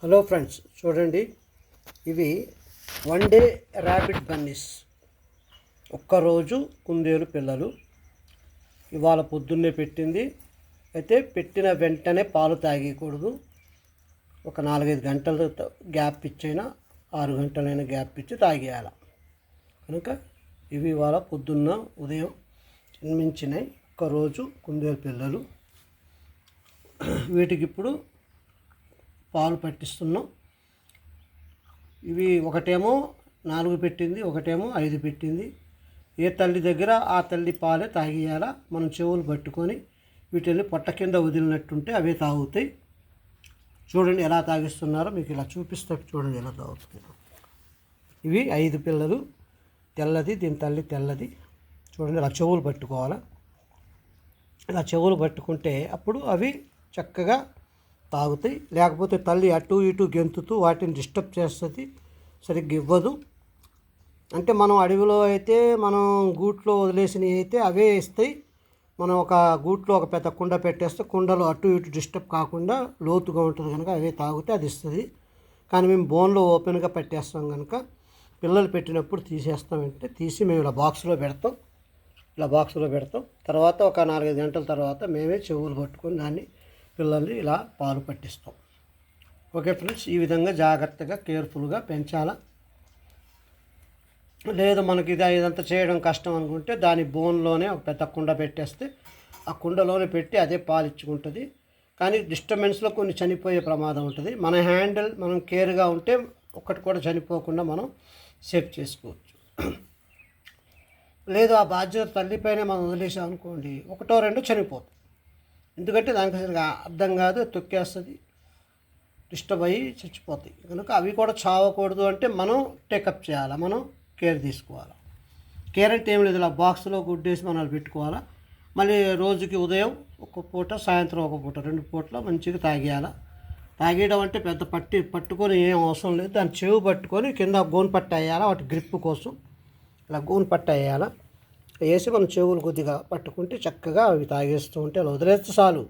Hello friends, చూడండి. ఇవి one day rabbit Bunny's, ఒక్కరోజు కుందేలు పిల్లలు. ఇవాళ పొద్దున్నే పెట్టింది. అయితే పెట్టిన వెంటనే పాలు తాగకూడదు. ఒక 4-5 గంటలు గ్యాప్ ఇచ్చైనా, 6 గంటలైనా గ్యాప్ ఇచ్చి తాగేయాలి. కనుక ఇవి ఇవాళ పొద్దున్న ఉదయం జన్మించినాయి ఒక్కరోజు కుందేలు పిల్లలు. వీటికి ఇప్పుడు పాలు పట్టిస్తున్నాం. ఇవి ఒకటేమో 4 పెట్టింది, ఒకటేమో 5 పెట్టింది. ఏ తల్లి దగ్గర ఆ తల్లి పాలే తాగియాలా. మనం చెవులు పట్టుకొని వీటిని పొట్ట కింద వదిలినట్టుంటే అవే తాగుతాయి. చూడండి ఎలా తాగిస్తున్నారో మీకు ఇలా చూపిస్తే చూడండి ఎలా తాగుతున్నారో. ఇవి 5 పిల్లలు. తెల్లది, దీని తల్లి తెల్లది. చూడండి ఇలా చెవులు పట్టుకోవాలా. ఇలా చెవులు పట్టుకుంటే అప్పుడు అవి చక్కగా తాగుతాయి. లేకపోతే తల్లి అటు ఇటు గెంతుతూ వాటిని డిస్టర్బ్ చేస్తుంది, సరిగ్గా ఇవ్వదు. అంటే మనం అడవిలో అయితే మనం గూట్లో వదిలేసినవి అయితే అవే ఇస్తాయి. మనం ఒక గూట్లో ఒక పెద్ద కుండ పెట్టేస్తే కుండలో అటు ఇటు డిస్టర్బ్ కాకుండా లోతుగా ఉంటుంది కనుక అవే తాగితే అది ఇస్తుంది. కానీ మేము బోన్లో ఓపెన్గా పెట్టేస్తాం కనుక పిల్లలు పెట్టినప్పుడు తీసేస్తామంటే తీసి మేము ఇలా బాక్స్లో పెడతాం. తర్వాత ఒక 4-5 గంటల తర్వాత మేమే చెవులు పట్టుకొని దాన్ని పిల్లల్ని ఇలా పాలు పట్టిస్తాం. ఓకే ఫ్రెండ్స్, ఈ విధంగా జాగ్రత్తగా కేర్ఫుల్గా పెంచాలా. లేదు మనకి ఇదంతా చేయడం కష్టం అనుకుంటే దాని బోన్లోనే ఒక పెద్ద కుండ పెట్టేస్తే ఆ కుండలోనే పెట్టి అదే పాలు ఇచ్చుకుంటుంది. కానీ డిస్టర్బెన్స్లో కొన్ని చనిపోయే ప్రమాదం ఉంటుంది. మనం కేర్గా ఉంటే ఒక్కటి కూడా చనిపోకుండా మనం సేవ్ చేసుకోవచ్చు. లేదు ఆ బాధ్యత తల్లిపైనే మనం వదిలేసాం అనుకోండి, 1-2 చనిపోతాయి. ఎందుకంటే దానికి అసలు అర్థం కాదు, తొక్కేస్తుంది, డిస్టర్బ్ అయ్యి చచ్చిపోతాయి. కనుక అవి కూడా చావకూడదు అంటే మనం టేకప్ చేయాలి, మనం కేర్ తీసుకోవాలి. కేర్ అంటే ఏం లేదు, ఇలా బాక్స్లో గుడ్డేసి మనం పెట్టుకోవాలా. మళ్ళీ రోజుకి ఉదయం ఒక పూట, సాయంత్రం ఒక పూట, 2 పూటలు మంచిగా తాగేయాలి. తాగేయడం అంటే పెద్ద పట్టుకొని ఏం అవసరం లేదు. దాన్ని చెవు పట్టుకొని కింద గోను పట్ట వేయాలి, వాటి గ్రిప్ కోసం ఇలా గోను పట్ట వేయాలి. వేసి మనం చెవులు కొద్దిగా పట్టుకుంటే చక్కగా అవి తాగేస్తూ ఉంటే అలా వదిలేస్తే చాలు.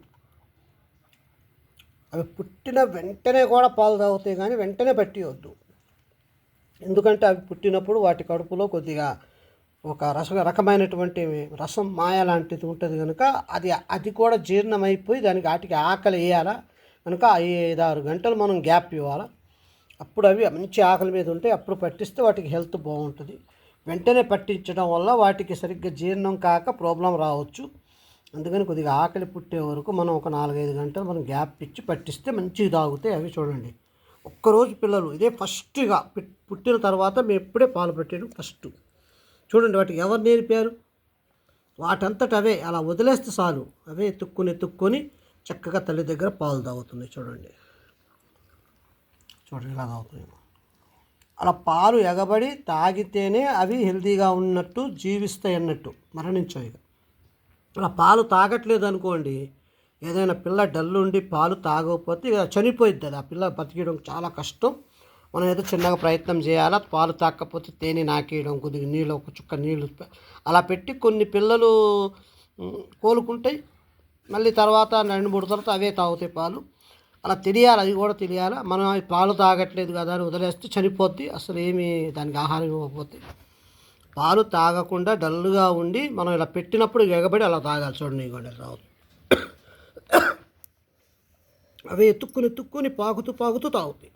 అవి పుట్టిన వెంటనే కూడా పాలు తాగుతాయి, కానీ వెంటనే పట్టివద్దు. ఎందుకంటే అవి పుట్టినప్పుడు వాటి కడుపులో కొద్దిగా ఒక రకమైనటువంటి రసం మాయ లాంటిది ఉంటుంది కనుక అది కూడా జీర్ణమైపోయి వాటికి ఆకలి వేయాలా. కనుక 5-6 గంటలు మనం గ్యాప్ ఇవ్వాలి. అప్పుడు అవి మంచి ఆకలి మీద ఉంటాయి. అప్పుడు పట్టిస్తే వాటికి హెల్త్ బాగుంటుంది. వెంటనే పట్టించడం వల్ల వాటికి సరిగ్గా జీర్ణం కాక ప్రాబ్లం రావచ్చు. అందుకని కొద్దిగా ఆకలి పుట్టే వరకు మనం ఒక 4-5 గంటలు మనం గ్యాప్ ఇచ్చి పట్టిస్తే మంచిగా తాగుతాయి అవి. చూడండి, ఒక్కరోజు పిల్లలు ఇదే ఫస్ట్గా పుట్టిన తర్వాత మేము ఎప్పుడే పాలు పెట్టాను ఫస్ట్. చూడండి వాటికి ఎవరు నేర్పారు? వాటంతట అవే అలా వదిలేస్తే చాలు, అవే ఎత్తుక్కొని చక్కగా తల్లి దగ్గర పాలు తాగుతున్నాయి. చూడండి ఇలా తాగుతున్నాయి. అలా పాలు ఎగబడి తాగితేనే అవి హెల్తీగా ఉన్నట్టు, జీవిస్తాయి అన్నట్టు, మరణించాయి. అలా పాలు తాగట్లేదు అనుకోండి, ఏదైనా పిల్ల డల్లుండి పాలు తాగకపోతే ఇక చనిపోయిద్ది. అది ఆ పిల్ల బతికేయడం చాలా కష్టం. మనం ఏదో చిన్నగా ప్రయత్నం చేయాలా. పాలు తాగకపోతే తేనె నాకేయడం, కొద్దిగా నీళ్ళు, ఒక చుక్క నీళ్ళు అలా పెట్టి కొన్ని పిల్లలు కోలుకుంటాయి. మళ్ళీ తర్వాత 2-3 తర్వాత అవే తాగుతాయి పాలు. అలా తెలియాలి, అది కూడా తెలియాలి. మనం పాలు తాగట్లేదు కదా అని వదిలేస్తే చనిపోద్ది. అసలు ఏమీ దానికి ఆహారం ఇవ్వకపోతే. పాలు తాగకుండా డల్గా ఉండి మనం ఇలా పెట్టినప్పుడు ఎగబడి అలా తాగాలి. చూడండి ఇవ్వండి రావు. అవి ఎత్తుక్కుని పాకుతూ తాగుతాయి.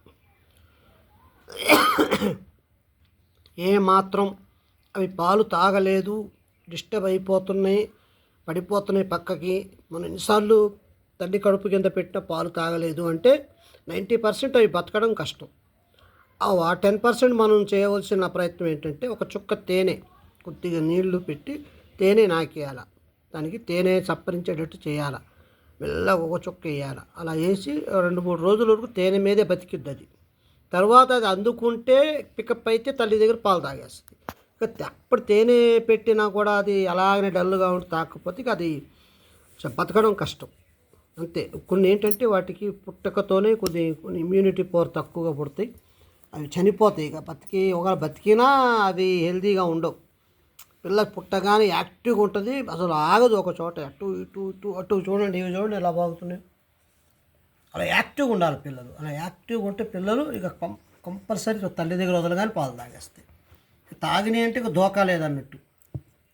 ఏమాత్రం అవి పాలు తాగలేదు, డిస్టర్బ్ పడిపోతున్నాయి పక్కకి, మనం ఎన్నిసార్లు తల్లి కడుపు కింద పెట్టిన పాలు తాగలేదు అంటే 90% అవి బతకడం కష్టం. ఆ 10% మనం చేయవలసిన ప్రయత్నం ఏంటంటే ఒక చుక్క తేనె, కొద్దిగా నీళ్లు పెట్టి తేనె నాకేయాలి. దానికి తేనె చప్పరించేటట్టు చేయాలి. మెల్లగా ఒక చుక్క వేయాలి. అలా వేసి 2-3 రోజుల వరకు తేనె మీదే బతికిద్ది అది. తర్వాత అది అందుకుంటే పికప్ అయితే తల్లి దగ్గర పాలు తాగేస్తుంది. అప్పుడు తేనె పెట్టినా కూడా అది అలాగనే డల్గా ఉండి తాకపోతే అది బతకడం కష్టం. అంతే. కొన్ని ఏంటంటే వాటికి పుట్టకతోనే కొన్ని ఇమ్యూనిటీ పవర్ తక్కువగా పుడతాయి, అవి చనిపోతాయి. ఇక ఒకవేళ బతికినా అవి హెల్తీగా ఉండవు. పిల్ల పుట్టగానే యాక్టివ్గా ఉంటుంది, అసలు ఆగదు ఒక చోట. అటు చూడండి, ఇవి చూడండి ఎలా బాగుతున్నాయి. అలా యాక్టివ్గా ఉండాలి పిల్లలు. అలా యాక్టివ్గా ఉంటే పిల్లలు ఇక కంపల్సరీ తల్లి దగ్గర వదలగానే పాలు తాగేస్తాయి. తాగినాయి అంటే ఇక దోకా లేదన్నట్టు.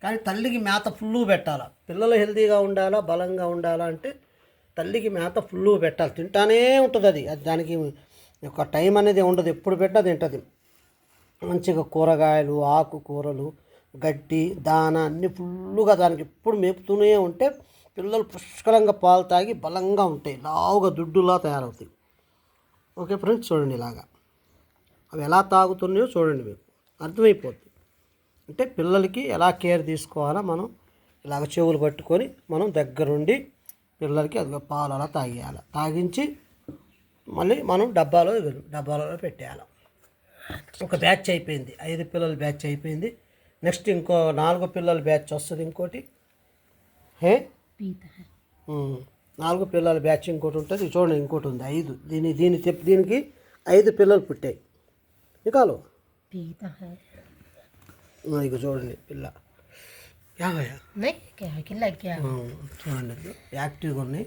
కానీ తల్లికి మేత ఫుల్లు పెట్టాలా. పిల్లలు హెల్తీగా ఉండాలా, బలంగా ఉండాలా అంటే తల్లికి మేత ఫుల్లు పెట్టాలి. తింటానే ఉంటుంది అది. దానికి ఒక టైం అనేది ఉండదు, ఎప్పుడు పెట్టా తింటుంది. మంచిగా కూరగాయలు, ఆకుకూరలు, గడ్డి, దాన అన్నీ ఫుల్లుగా దానికి ఎప్పుడు మేపుతూనే ఉంటే పిల్లలు పుష్కలంగా పాలు తాగి బలంగా ఉంటాయి, లావుగా దుడ్డులా తయారవుతాయి. ఓకే ఫ్రెండ్స్, చూడండి ఇలాగా అవి ఎలా తాగుతున్నాయో చూడండి, మీకు అర్థమైపోద్ది. అంటే పిల్లలకి ఎలా కేర్ తీసుకోవాలో మనం ఇలాగ చెవులు పట్టుకొని మనం దగ్గరుండి పిల్లలకి అది పాలు అలా తాగేయాలి. తాగించి మళ్ళీ మనం డబ్బాలలో పెట్టేయాలి. ఒక బ్యాచ్ అయిపోయింది, 5 పిల్లల బ్యాచ్ అయిపోయింది. నెక్స్ట్ ఇంకో 4 పిల్లల బ్యాచ్ వస్తుంది. ఇంకోటి 4 పిల్లల బ్యాచ్ ఇంకోటి ఉంటుంది. చూడండి ఇంకోటి ఉంది 5. దీనికి 5 పిల్లలు పుట్టాయి. నికాలు ఇక చూడండి పిల్ల చూడండి యాక్టివ్గా ఉన్నాయి.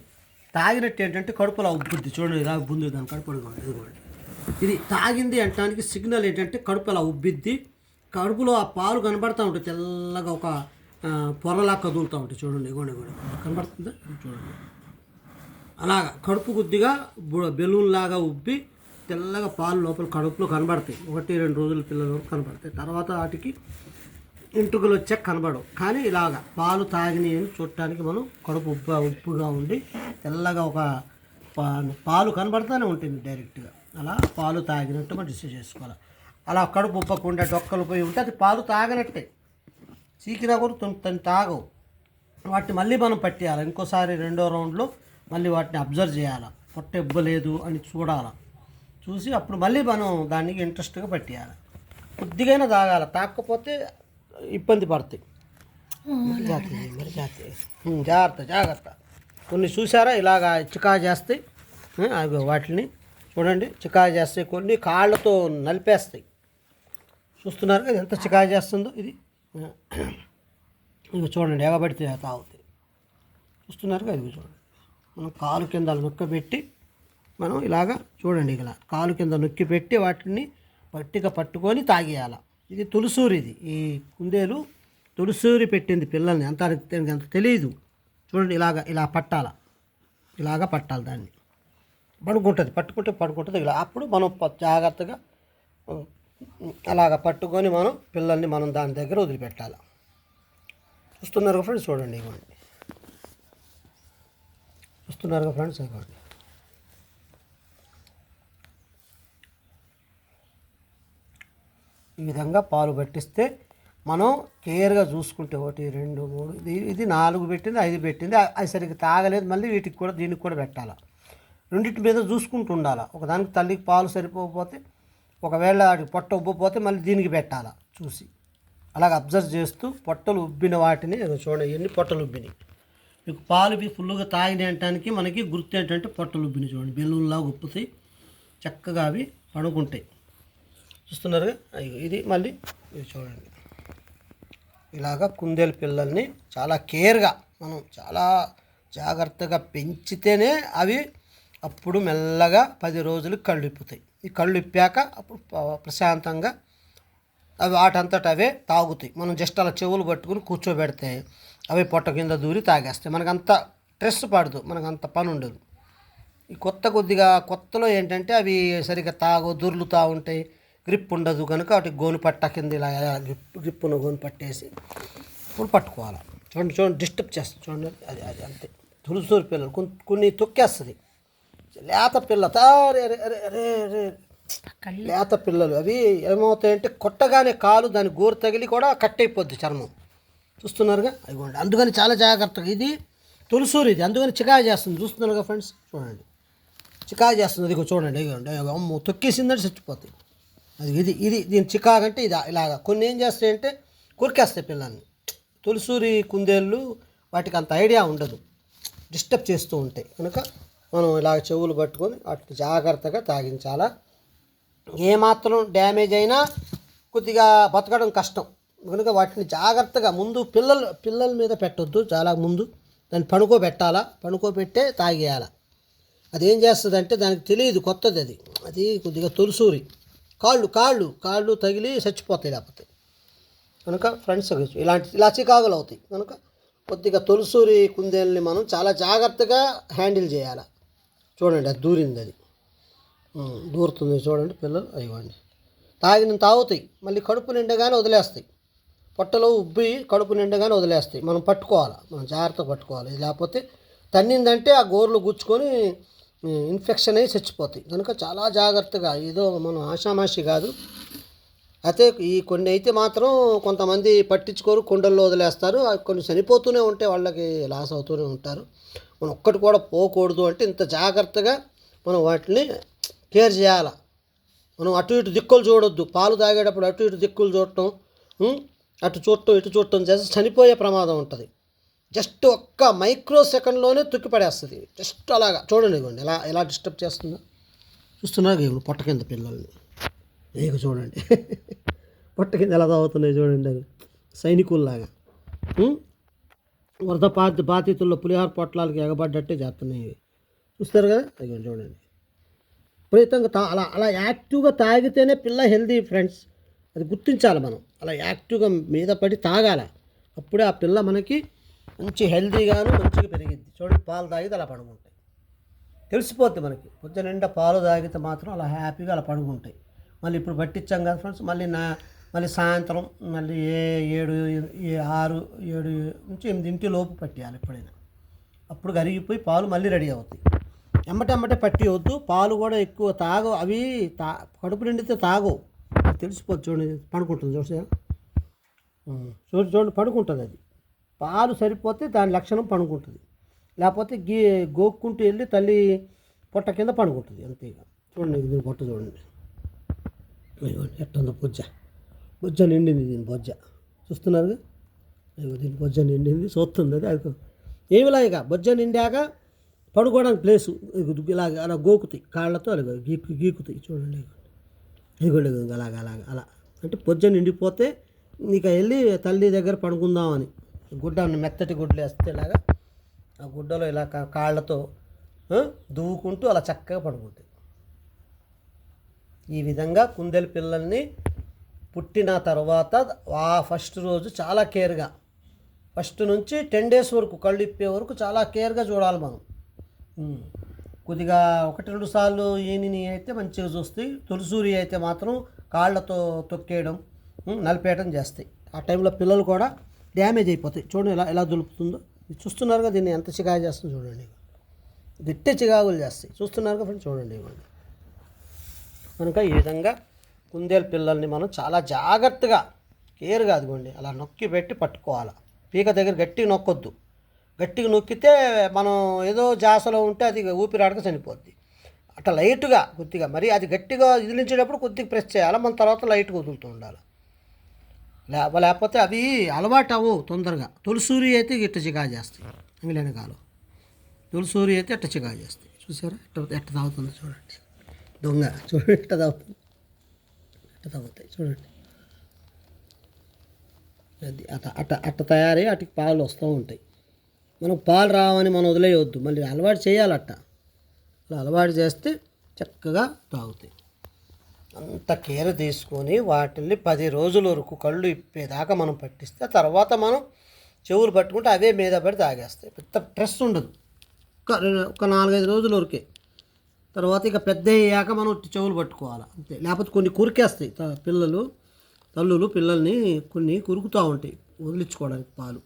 తాగినట్టు ఏంటంటే కడుపులో ఉబ్బుద్ది. చూడండి ఇలా ఉబ్బుంది, దాని కడుపు ఇదిగోండి. ఇది తాగింది అంటానికి సిగ్నల్ ఏంటంటే కడుపు అలా ఉబ్బిద్ది. కడుపులో ఆ పాలు కనబడుతూ ఉంటాయి, తెల్లగా ఒక పొరలా కదులుతూ ఉంటాయి. చూడండి ఇగోండి కనబడుతుందా చూడండి. అలాగా కడుపు కొద్దిగా బెలూన్ లాగా ఉబ్బి తెల్లగా పాలు లోపల కడుపులో కనబడతాయి. 1-2 రోజుల పిల్లల వరకు కనబడతాయి. తర్వాత వాటికి ఇంటుకలు వచ్చాక కనబడవు. కానీ ఇలాగా పాలు తాగినాయి అని చూడటానికి మనం కడుపు ఉప్పుగా ఉండి తెల్లగా ఒక పాలు కనబడుతూనే ఉంటుంది డైరెక్ట్గా. అలా పాలు తాగినట్టు మనం రిసీవ్ చేసుకోవాలి. అలా కడుపు ఉప్పకుండా డొక్కలు పోయి ఉంటే అది పాలు తాగనట్టే. చీకినా కూడా తను తాగవు. వాటిని మళ్ళీ మనం పట్టేయాలి. ఇంకోసారి 2వ రౌండ్లో మళ్ళీ వాటిని అబ్జర్వ్ చేయాలి. పొట్ట ఇవ్వలేదు అని చూడాలి. చూసి అప్పుడు మళ్ళీ మనం దానికి ఇంట్రెస్ట్గా పట్టేయాలి. కొద్దిగైనా తాగాలి, తాగకపోతే ఇబ్బంది పడతాయి. జాగ్రత్త. కొన్ని చూసారా ఇలాగా చికా చేస్తాయి. వాటిని చూడండి చికా చేస్తాయి. కొన్ని కాళ్ళతో నలిపేస్తాయి. చూస్తున్నారు కదా ఎంత చికా చేస్తుందో ఇది. ఇవి చూడండి ఎగబడితే తాగుతాయి. చూస్తున్నారు కదా ఇవి చూడండి. మనం కాలు కింద నొక్క పెట్టి మనం ఇలాగా చూడండి ఇలా కాలు కింద నొక్కి పెట్టి వాటిని పట్టిగా పట్టుకొని తాగేయాలి. ఇది తులసూరి. ఇది ఈ కుందేలు తులసూరి పెట్టింది పిల్లల్ని. అంత తెలియదు. చూడండి ఇలా పట్టాలి. ఇలాగా పట్టాలి దాన్ని. పట్టుకుంటుంది ఇలా. అప్పుడు మనం జాగ్రత్తగా అలాగ పట్టుకొని పిల్లల్ని మనం దాని దగ్గర వదిలిపెట్టాలి. చూస్తున్నారు ఫ్రెండ్స్ చూడండి ఇవ్వండి. చూస్తున్నారు ఫ్రెండ్స్ ఇవ్వండి. ఈ విధంగా పాలు పట్టిస్తే మనం కేర్గా చూసుకుంటే 1, 2, 3 ఇది 4 పెట్టింది, 5 పెట్టింది. అది సరిగ్గా తాగలేదు. మళ్ళీ దీనికి కూడా పెట్టాలి. రెండింటి మీద చూసుకుంటూ ఉండాలి. ఒకదానికి తల్లికి పాలు సరిపోకపోతే, ఒకవేళ పొట్ట ఉబ్బిపోతే మళ్ళీ దీనికి పెట్టాలి చూసి. అలాగ అబ్జర్వ్ చేస్తూ పొట్టలు ఉబ్బిన వాటిని చూడండి. ఎన్ని పొట్టలు ఉబ్బినాయి. మీకు పాలు ఫుల్గా తాగిన అంటానికి మనకి గుర్తు ఏంటంటే పొట్టలు ఉబ్బినాయి. చూడండి బెలూన్లాగా ఉప్పుతాయి, చక్కగా అవి పడుకుంటాయి. చూస్తున్నారుగా ఇది మళ్ళీ ఇది చూడండి. ఇలాగ కుందేలు పిల్లల్ని చాలా కేర్గా మనం చాలా జాగ్రత్తగా పెంచితేనే అవి అప్పుడు మెల్లగా 10 రోజులకు కళ్ళు ఇప్పుతాయి. ఈ కళ్ళు ఇప్పాక అప్పుడు ప్రశాంతంగా అవి వాటంతట అవే తాగుతాయి. మనం జస్ట్ అలా చెవులు పట్టుకుని కూర్చోబెడితే అవి పొట్ట కింద దూరి తాగేస్తాయి. మనకంత స్ట్రెస్ పడదు, మనకంత పని ఉండదు. ఈ కొత్తలో ఏంటంటే అవి సరిగ్గా దొర్లుతూ ఉంటాయి, గ్రిప్ ఉండదు. కనుక వాటి గోను పట్ట కింద ఇలా గ్రిప్పును గోను పట్టేసి ఇప్పుడు పట్టుకోవాలి. చూడండి డిస్టర్బ్ చేస్తుంది. చూడండి అది అంతే. తులసూరు పిల్లలు కొన్ని తొక్కేస్తుంది. లేత పిల్ల లేత పిల్లలు అవి ఏమవుతాయంటే కొట్టగానే కాలు దాని గోరు తగిలి కూడా కట్ అయిపోద్ది చర్మం. చూస్తున్నారుగా అదిగోండి. అందుకని చాలా జాగ్రత్తగా. ఇది తులసూరు, ఇది అందుకని చికా చేస్తుంది. చూస్తున్నారుగా ఫ్రెండ్స్ చూడండి, చికా చేస్తుంది. అది చూడండి అమ్మ తొక్కేసిందంటే చచ్చిపోతాయి. ఇది దీని చికాకంటే ఇది ఇలాగా. కొన్ని ఏం చేస్తాయంటే కొరికేస్తాయి పిల్లల్ని. తులసూరి కుందేళ్ళు వాటికి అంత ఐడియా ఉండదు, డిస్టర్బ్ చేస్తూ ఉంటాయి. కనుక మనం ఇలాగ చెవులు పట్టుకొని వాటిని జాగ్రత్తగా తాగించాలా. ఏమాత్రం డ్యామేజ్ అయినా కొద్దిగా బతకడం కష్టం. కనుక వాటిని జాగ్రత్తగా ముందు పిల్లల మీద పెట్టొద్దు. చాలా ముందు దాన్ని పడుకోబెట్టాలా. పడుకోబెట్టే తాగేయాల. అదేం చేస్తుందంటే దానికి తెలియదు, కొత్తది అది. అది కొద్దిగా తొలిసూరి కాళ్ళు తగిలి చచ్చిపోతాయి లేకపోతే. కనుక ఫ్రెండ్స్ ఇలా చికాకులు అవుతాయి. కనుక కొద్దిగా తొలిసూరి కుందేల్ని మనం చాలా జాగ్రత్తగా హ్యాండిల్ చేయాలి. చూడండి అది దూరింది, అది దూరుతుంది చూడండి పిల్లలు. అయ్యండి తాగుతాయి, మళ్ళీ కడుపు నిండగానే వదిలేస్తాయి. పొట్టలో ఉబ్బి కడుపు నిండగానే వదిలేస్తాయి. మనం పట్టుకోవాలి, మనం జాగ్రత్తగా పట్టుకోవాలి. లేకపోతే తన్నిందంటే ఆ గోర్లు గుచ్చుకొని ఇన్ఫెక్షన్ అయ్యి చచ్చిపోతాయి. కనుక చాలా జాగ్రత్తగా, ఏదో మనం ఆషామాషి కాదు. అయితే ఈ కొన్ని అయితే మాత్రం కొంతమంది పట్టించుకోరు, కుండల్లో వదిలేస్తారు. కొన్ని చనిపోతూనే ఉంటాయి, వాళ్ళకి లాస్ అవుతూనే ఉంటారు. మనం ఒక్కటి కూడా పోకూడదు అంటే ఇంత జాగ్రత్తగా మనం వాటిని కేర్ చేయాలి. మనం అటు ఇటు దిక్కులు చూడొద్దు. పాలు తాగేటప్పుడు అటు ఇటు దిక్కులు చూడటం, అటు చూడటం ఇటు చూడటం చేస్తే చనిపోయే ప్రమాదం ఉంటుంది. జస్ట్ ఒక్క మైక్రో సెకండ్లోనే తొక్కిపడేస్తుంది. జస్ట్ అలాగా చూడండి, ఇవ్వండి ఎలా డిస్టర్బ్ చేస్తుందో చూస్తున్నారు. ఇప్పుడు పొట్ట కింద పిల్లల్ని చూడండి పొట్ట కింద ఎలా తాగుతున్నాయి చూడండి, అవి సైనికుల్లాగా. వరద బాధితుల్లో పులిహార పొట్లాలకి ఎగబడ్డట్టే చేస్తున్నాయి. చూస్తారు కదా, అవి చూడండి. విపరీతంగా అలా యాక్టివ్గా తాగితేనే పిల్ల హెల్దీ ఫ్రెండ్స్. అది గుర్తించాలి మనం. అలా యాక్టివ్గా మీద పడి తాగాల, అప్పుడే ఆ పిల్ల మనకి మంచి హెల్దీగాను మంచిగా పెరిగిద్ది. చూడండి పాలు తాగితే అలా పడుకుంటాయి, తెలిసిపోద్ది మనకి. పొద్దు నిండా పాలు తాగితే మాత్రం అలా హ్యాపీగా అలా పడుకుంటాయి. మళ్ళీ ఇప్పుడు పట్టించాం కదా ఫ్రెండ్స్, మళ్ళీ సాయంత్రం మళ్ళీ 6, 7 నుంచి 8 లోపు పట్టేయాలి ఎప్పుడైనా. అప్పుడు కరిగిపోయి పాలు మళ్ళీ రెడీ అవుతాయి. ఎమ్మటెమ్మటే పట్టివద్దు. పాలు కూడా ఎక్కువ తాగవు, అవి కడుపు నిండితే తాగవు, తెలిసిపోద్ది. చూడండి పడుకుంటుంది, చూడండి పడుకుంటుంది. అది పాలు సరిపోతే దాని లక్షణం పడుకుంటుంది. లేకపోతే గోక్కుంటూ వెళ్ళి తల్లి పొట్ట కింద పడుకుంటుంది అంతేగా. చూడండి దీని పొట్ట చూడండి, ఎట్టుందో బొజ్జ నిండింది. దీని బొజ్జ చూస్తున్నారుగా, దీని బొజ్జ నిండింది, చూస్తుంది. అది ఏమిలా ఇక బొజ్జ నిండాక పడుకోవడానికి ప్లేసు ఇలాగ అలా గోకుతాయి కాళ్ళతో, అలాగ గీకుతాయి. చూడండి ఇదిగోండి అలా అంటే బొజ్జ నిండిపోతే ఇక వెళ్ళి తల్లి దగ్గర పడుకుందామని మెత్తటి గుడ్లు వేస్తే ఇలాగా ఆ గుడ్డలో ఇలా కాళ్ళతో దువ్వుకుంటూ అలా చక్కగా పడుకుంటాయి. ఈ విధంగా కుందేలు పిల్లల్ని పుట్టిన తర్వాత ఫస్ట్ రోజు చాలా కేర్గా, ఫస్ట్ నుంచి 10 days వరకు కళ్ళు ఇప్పే వరకు చాలా కేర్గా చూడాలి మనం. కొద్దిగా 1-2 సార్లు ఈనిని అయితే మంచిగా చూస్తాయి. తొలిసూరి అయితే మాత్రం కాళ్ళతో తొక్కేయడం, నలిపేయడం చేస్తాయి. ఆ టైంలో పిల్లలు కూడా డ్యామేజ్ అయిపోతాయి. చూడండి ఎలా దులుపుతుందో, చూస్తున్నారుగా. దీన్ని ఎంత చికాకు చేస్తుందో చూడండి, గట్టి చికాకులు చేస్తాయి. చూస్తున్నారుగా ఫ్రెండ్స్, చూడండి ఇవ్వండి. కనుక ఈ విధంగా కుందేలు పిల్లల్ని మనం చాలా జాగ్రత్తగా కేర్గా, అదిగోండి అలా నొక్కి పెట్టి పట్టుకోవాలి. పీక దగ్గర గట్టిగా నొక్కొద్దు. గట్టిగా నొక్కితే మనం ఏదో జాసలో ఉంటే అది ఊపిరాడక చనిపోద్ది. అట్లా లైట్గా కొద్దిగా, మరి అది గట్టిగా ఇదిలించేటప్పుడు కొద్దిగా ప్రెస్ చేయాలి. మన తర్వాత లైట్గా వదులుతూ ఉండాలి. లేకపోతే అవి అలవాటు అవ్వవు తొందరగా. తొలిసూరి అయితే ఇట్ట చికా చేస్తాయి, ఇంగ్లాండ్ కాలం తొలిసూరి అయితే ఎట్ట చికా చేస్తాయి. చూసారా ఎట్ట తాగుతుందో చూడండి, దొంగ చూడండి ఎట్ట తాగుతాయి చూడండి. అది అట్ట తయారై అటుకి పాలు వస్తూ ఉంటాయి. మనం పాలు రావని మనం వదిలేయవద్దు, మళ్ళీ అలవాటు చేయాలట. అలా అలవాటు చేస్తే చక్కగా తాగుతాయి. అంత కేర్ తీసుకొని వాటిని 10 రోజుల వరకు కళ్ళు ఇప్పేదాకా మనం పట్టిస్తే, తర్వాత మనం చెవులు పట్టుకుంటే అవే మీద పడి తాగేస్తాయి. పెద్ద స్ట్రెస్ ఉండదు. ఒక 4-5 రోజుల వరకే. తర్వాత ఇక పెద్ద అయ్యాక మనం చెవులు పట్టుకోవాలి అంతే. లేకపోతే కొన్ని కురికేస్తాయి తల్లులు పిల్లల్ని కొన్ని కురుకుతూ ఉంటాయి వదిలించుకోవడానికి పాలు.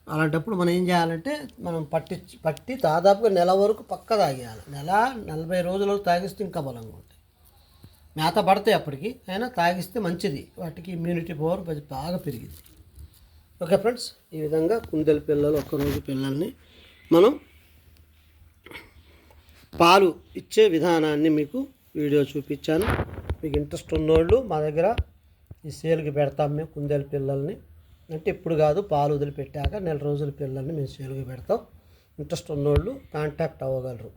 అలాంటప్పుడు మనం ఏం చేయాలంటే మనం పట్టి దాదాపుగా నెల వరకు పక్క తాగేయాలి. 40 రోజుల వరకు తాగిస్తే ఇంకా బలంగా ఉంటాయి. మేత పడతాయి అప్పటికి, అయినా తాగిస్తే మంచిది. వాటికి ఇమ్యూనిటీ పవర్ బాగా పెరిగింది. ఓకే ఫ్రెండ్స్, ఈ విధంగా కుందేలు పిల్లలు ఒక్కరోజు పిల్లల్ని మనం పాలు ఇచ్చే విధానాన్ని మీకు వీడియో చూపించాను. మీకు ఇంట్రెస్ట్ ఉన్నోళ్ళు మా దగ్గర ఈ సేల్కి పెడతాం మేము కుందేలు పిల్లల్ని. అంటే ఇప్పుడు కాదు, పాలు వదిలిపెట్టాక 1 రోజుల పిల్లల్ని మేము సేల్కి పెడతాం. ఇంట్రెస్ట్ ఉన్నోళ్ళు కాంటాక్ట్ అవ్వగలరు.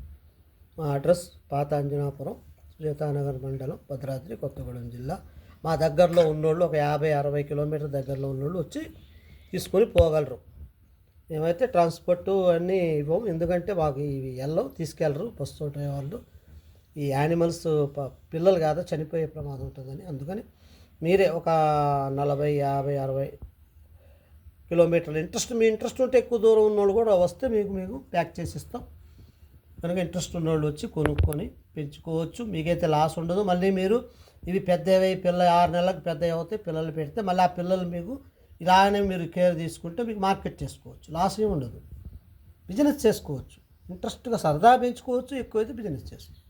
మా అడ్రస్ పాత అంజనాపురం, సీతానగర్ మండలం, భద్రాద్రి కొత్తగూడెం జిల్లా. మా దగ్గరలో ఉన్నోళ్ళు ఒక 50-60 కిలోమీటర్ దగ్గరలో ఉన్నోళ్ళు వచ్చి తీసుకొని పోగలరు. మేమైతే ట్రాన్స్పోర్ట్ అన్నీ ఇవ్వము, ఎందుకంటే మాకు ఇవి తీసుకెళ్ళరు బస్సు డ్రైవర్లు. ఈ యానిమల్స్ పిల్లలు కాదా చనిపోయే ప్రమాదం ఉంటుందని. అందుకని మీరే ఒక 40, 50, 60 కిలోమీటర్లు మీ ఇంట్రెస్ట్ ఉంటే ఎక్కువ దూరం ఉన్నోళ్ళు కూడా వస్తే మీకు ప్యాక్ చేసి ఇస్తాం. కనుక ఇంట్రెస్ట్ ఉన్నోళ్ళు వచ్చి కొనుక్కొని పెంచుకోవచ్చు. మీకైతే లాస్ ఉండదు. మళ్ళీ మీరు ఇవి పెద్దవి 6 నెలలకు పెద్దవి అవుతాయి, పిల్లలు పెడితే మళ్ళీ ఆ పిల్లలు మీకు ఇలానే మీరు కేర్ తీసుకుంటే మీకు మార్కెట్ చేసుకోవచ్చు, లాస్ ఏమి ఉండదు. బిజినెస్ చేసుకోవచ్చు, ఇంట్రెస్ట్గా సరదా పెంచుకోవచ్చు. ఎక్కువైతే బిజినెస్ చేసుకోవచ్చు.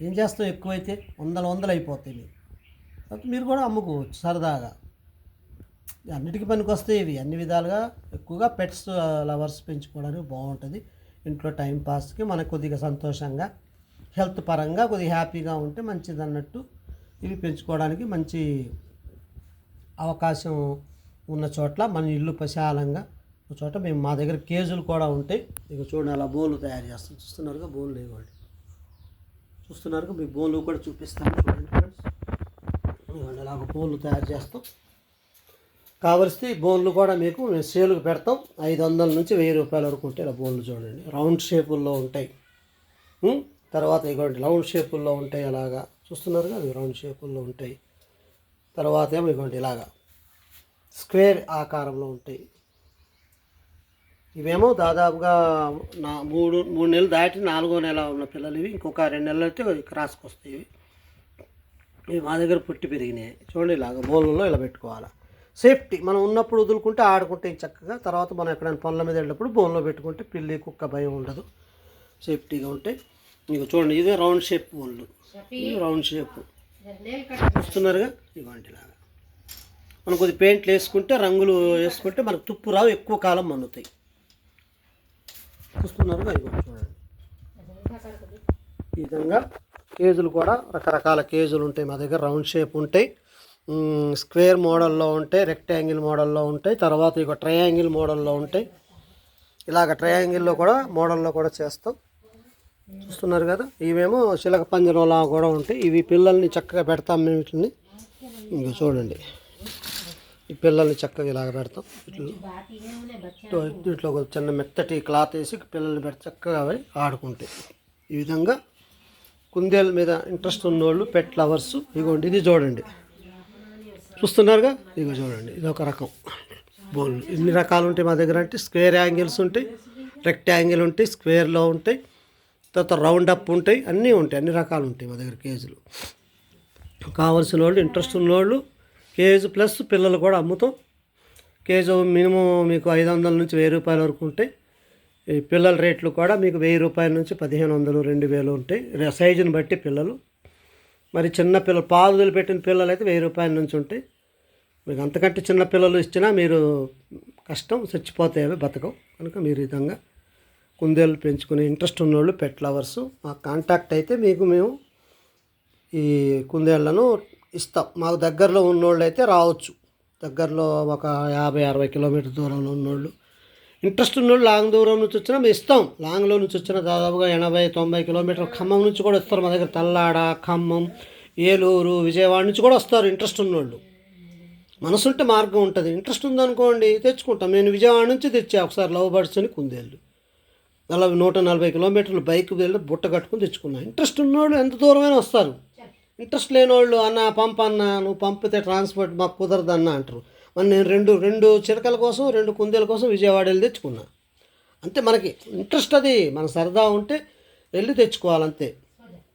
ఏం చేస్తాం, ఎక్కువైతే వందలు అయిపోతాయి మీకు, మీరు కూడా అమ్ముకోవచ్చు సరదాగా. అన్నిటికీ పనికి వస్తాయి ఇవి అన్ని విధాలుగా. ఎక్కువగా పెట్స్ లవర్స్ పెంచుకోవడానికి బాగుంటుంది. ఇంట్లో టైంపాస్కి మనకు కొద్దిగా సంతోషంగా, హెల్త్ పరంగా కొద్దిగా హ్యాపీగా ఉంటే మంచిది అన్నట్టు. ఇవి పెంచుకోవడానికి మంచి అవకాశం ఉన్న చోట్ల, మన ఇల్లు ప్రశాలంగా ఒక చోట మా దగ్గర కేజులు కూడా ఉంటాయి. ఇక చూడండి, అలా బోన్లు తయారు చేస్తాం. చూస్తున్నారుగా బోన్లు ఇవ్వండి, చూస్తున్నారుగా. మీ బోన్లు కూడా చూపిస్తాను చూడండి ఫ్రెండ్స్. ఇవ్వండి, అలాగ బోన్లు తయారు చేస్తాం. కావలిస్తే ఈ బోన్లు కూడా మీకు మేము సేలుకు పెడతాం. 500 నుంచి 1000 రూపాయల వరకు ఉంటాయి. ఇలా బోన్లు చూడండి, రౌండ్ షేపుల్లో ఉంటాయి. తర్వాత ఇవ్వండి, రౌండ్ షేపుల్లో ఉంటాయి. అలాగా చూస్తున్నారుగా, అది రౌండ్ షేపుల్లో ఉంటాయి. తర్వాత ఏమో ఇవ్వండి, ఇలాగా స్క్వేర్ ఆకారంలో ఉంటాయి. ఇవేమో దాదాపుగా 3 నెలలు దాటి 4వ నెల ఉన్న పిల్లలు ఇవి. ఇంకొక 2 నెలలు అయితే క్రాస్కి వస్తాయి. ఇవి మా దగ్గర పుట్టి పెరిగినాయి. చూడండి, ఇలాగ బోన్లలో ఇలా పెట్టుకోవాలి. సేఫ్టీ, మనం ఉన్నప్పుడు వదులుకుంటే ఆడుకుంటే చక్కగా, తర్వాత మనం ఎక్కడైనా పనుల మీద వెళ్ళినప్పుడు బోన్లో పెట్టుకుంటే పిల్లి కుక్క భయం ఉండదు, సేఫ్టీగా ఉంటాయి. మీకు చూడండి, ఇదే రౌండ్ షేప్ బోన్లు, రౌండ్ షేప్ చూస్తున్నారుగా. ఇవ్వండి, ఇలాగా మనం కొద్ది పెయింట్లు వేసుకుంటే, రంగులు వేసుకుంటే మనకు తుప్పు రావు, ఎక్కువ కాలం మన్నుతాయి. చూస్తున్నారుగా, ఇవ్వండి చూడండి. ఈ విధంగా కేజులు కూడా రకరకాల కేజులు ఉంటాయి మా దగ్గర. రౌండ్ షేప్ ఉంటాయి, స్క్వేర్ మోడల్లో ఉంటాయి, రెక్టాంగిల్ మోడల్లో ఉంటాయి, తర్వాత ఇక ట్రయాంగిల్ మోడల్లో ఉంటాయి. ఇలాగ ట్రయాంగిల్లో కూడా మోడల్లో కూడా చేస్తాం. చూస్తున్నారు కదా, ఇవేమో చిలక పంజరంలా కూడా ఉంటాయి. ఇవి పిల్లల్ని చక్కగా పెడతాం మేము వీటిని. ఇంకా చూడండి, ఈ పిల్లల్ని చక్కగా ఇలాగ పెడతాం. వీటిలో ఒక చిన్న మెత్తటి క్లాత్ వేసి పిల్లల్ని పెట్టి చక్కగా అవి ఆడుకుంటాయి. ఈ విధంగా కుందేల మీద ఇంట్రెస్ట్ ఉన్నోళ్ళు, పెట్ లవర్స్, ఇగోండి ఇది చూడండి, చూస్తున్నారుగా. ఇగో చూడండి, ఇది ఒక రకం బోన్లు. ఎన్ని రకాలు ఉంటాయి మా దగ్గర అంటే, స్క్వేర్ యాంగిల్స్ ఉంటాయి, రెక్టాంగిల్ ఉంటాయి, స్క్వేర్లో ఉంటాయి, తర్వాత రౌండ్ అప్ ఉంటాయి, అన్నీ ఉంటాయి, అన్ని రకాలు ఉంటాయి మా దగ్గర కేజీలు. కావాల్సిన వాళ్ళు, ఇంట్రెస్ట్ ఉన్నవాళ్ళు కేజీ ప్లస్ పిల్లలు కూడా అమ్ముతాం. కేజీ మినిమం మీకు 500 నుంచి 1000 రూపాయల వరకు ఉంటాయి. ఈ పిల్లల రేట్లు కూడా మీకు 1000 రూపాయల నుంచి 1500, 2000 ఉంటాయి, సైజుని బట్టి పిల్లలు. మరి చిన్న పిల్లలు, పాలు వదిలిపెట్టిన పిల్లలు అయితే 1000 రూపాయల నుంచి ఉంటాయి. మీకు అంతకంటే చిన్న పిల్లలు ఇచ్చినా మీరు కష్టం, చచ్చిపోతాయి, అవి బతకం. కనుక మీరు ఈ విధంగా కుందేలు పెంచుకునే ఇంట్రెస్ట్ ఉన్నోళ్ళు, పెట్ లవర్స్, మాకు కాంటాక్ట్ అయితే మీకు మేము ఈ కుందేళ్లను ఇస్తాం. మాకు దగ్గరలో ఉన్నోళ్ళు అయితే రావచ్చు. దగ్గరలో ఒక 50-60 కిలోమీటర్ దూరంలో ఉన్నోళ్ళు, ఇంట్రెస్ట్ ఉన్నోళ్ళు లాంగ్ దూరం నుంచి వచ్చినా మేము ఇస్తాం. లాంగ్లో నుంచి వచ్చిన దాదాపుగా 80-90 కిలోమీటర్, ఖమ్మం నుంచి కూడా వస్తారు మా దగ్గర. తల్లాడ, ఖమ్మం, ఏలూరు, విజయవాడ నుంచి కూడా వస్తారు ఇంట్రెస్ట్ ఉన్నోళ్ళు. మనసుంటే మార్గం ఉంటుంది. ఇంట్రెస్ట్ ఉందనుకోండి తెచ్చుకుంటాం. నేను విజయవాడ నుంచి తెచ్చా ఒకసారి లవ్ బర్డ్స్ అని కుందేళ్ళు. 140 కిలోమీటర్లు బైక్ వెళ్ళి బుట్ట కట్టుకుని తెచ్చుకున్నాను. ఇంట్రెస్ట్ ఉన్నోళ్ళు ఎంత దూరమైనా వస్తారు. ఇంట్రెస్ట్ లేనివాళ్ళు, అన్న పంపన్నా, నువ్వు పంపితే ట్రాన్స్పోర్ట్ మాకు కుదరదన్న అంటారు. మరి నేను రెండు చిలకల కోసం, 2 కుందేల కోసం విజయవాడ వెళ్ళి తెచ్చుకున్నా. అంతే, మనకి ఇంట్రెస్ట్ అది, మన సరదా ఉంటే వెళ్ళి తెచ్చుకోవాలంతే.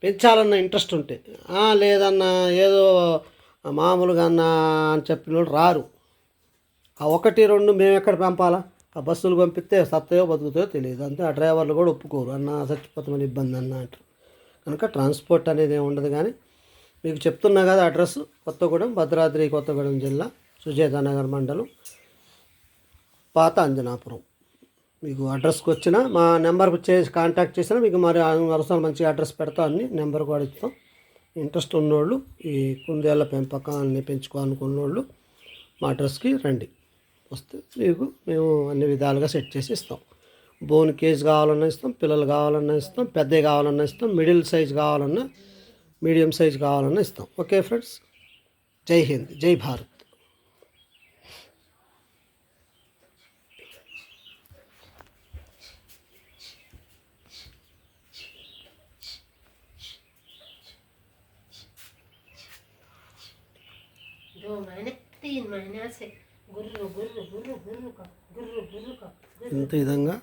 పెంచాలన్న ఇంట్రెస్ట్ ఉంటే. లేదన్నా ఏదో మామూలుగా అన్న అని చెప్పిన వాళ్ళు రారు. ఆ 1-2 మేము ఎక్కడ పంపాలా? ఆ బస్సులు పంపిస్తే సత్తయో బతుకుతాయో తెలియదు. అంతే, ఆ డ్రైవర్లు కూడా ఒప్పుకోరు. అన్న చచ్చిపోతామని ఇబ్బంది అన్న అంటారు. కనుక ట్రాన్స్పోర్ట్ అనేది ఏమి ఉండదు. కానీ మీకు చెప్తున్నా కదా అడ్రస్, కొత్తగూడెం, భద్రాద్రి కొత్తగూడెం జిల్లా, సుజేతానగర్ మండలం, పాత అంజనాపురం. మీకు అడ్రస్కి వచ్చిన మా నెంబర్కి చేసి కాంటాక్ట్ చేసినా మీకు మరి అవసరం మంచిగా అడ్రస్ పెడతాం, అన్ని నెంబర్ కూడా ఇస్తాం. ఇంట్రెస్ట్ ఉన్నోళ్ళు, ఈ కుందేళ్ళ పెంపకాన్ని పెంచుకోవాలనుకున్నోళ్ళు మా అడ్రస్కి రండి. వస్తే మీకు మేము అన్ని విధాలుగా సెట్ చేసి ఇస్తాం. బోన్ కేజ్ కావాలన్నా ఇస్తాం, పిల్లలు కావాలన్నా ఇస్తాం, పెద్దవి కావాలన్నా ఇస్తాం, మిడిల్ సైజ్ కావాలన్నా, మీడియం సైజ్ కావాలన్నా ఇస్తాం. ఓకే ఫ్రెండ్స్, జై హింద్, జై భారత్. दो महीने 3 महीने से गुर्रु गुर्रु गुर्रु गुर्रु का गुर्रु गुर्रु का ఇంత విధంగా